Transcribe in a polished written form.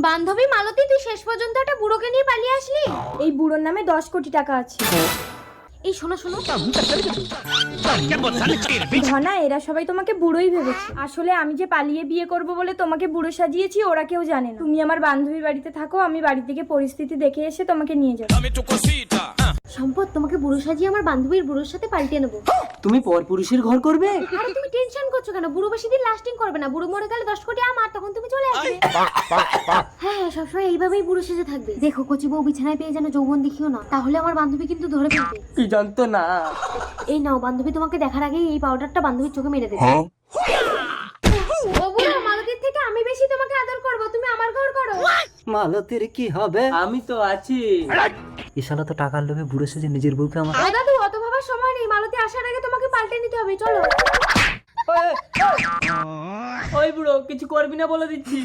বান্ধবী মালতী, তুই শেষ পর্যন্ত একটা বুড়োকে নিয়ে পালিয়ে আসলি। এই বুড়োর নামে 10 কোটি টাকা আছে। এই শোনো শোনো, ধনা, এরা সবাই তোমাকে বুড়োই ভেবেছে। আসলে আমি যে পালিয়ে বিয়ে করব বলে তোমাকে বুড়ো সাজিয়েছি, ওরা কেউ জানে না। তুমি আমার বান্ধবীর বাড়িতে থাকো, আমি বাড়ি থেকে পরিস্থিতি দেখে এসে তোমাকে নিয়ে যাবো। সম্পদ, তোমাকে বুড়ো সাজিয়ে আমার বান্ধবীর বুড়োর সাথে পাল্টে নেবো। তুমি পরপুরুষের ঘর করবে? আরে তুমি টেনশন করছো কেন? বুড়ো বেশি দিন লাস্টিং করবে না। বুড়ো মরে গেলে 10 কোটি আমার, তখন তুমি চলে আসবে। হ্যাঁ, সবসময় এইভাবেই বুড়ো সেজে থাকবে। দেখো, কচি বউ বিছানায় পেয়ে যেন যৌবন দেখিও না, তাহলে আমার বান্ধবী কিন্তু ধরে ফেলবে। কি জানতো না। এই নাও, বান্ধবী তোমাকে দেখার আগেই এই পাউডারটা বান্ধবীর চোখে মেরে দেবে। ও বুড়ো, মালতীর থেকে আমি বেশি তোমাকে আদর করব, তুমি আমার ঘর করো। মালতীর কি হবে? আমি তো আছি। এ শালা তো টাকার লোভে বুড়ো সেজে নিজের বউকে আমার। ও দাদু, অত ভাবার সময় নেই। মালতী আসার আগে তোমাকে পাল্টে নিতে হবে, চলো। ওই বুড়ো, কিছু করবি না বলে দিচ্ছি।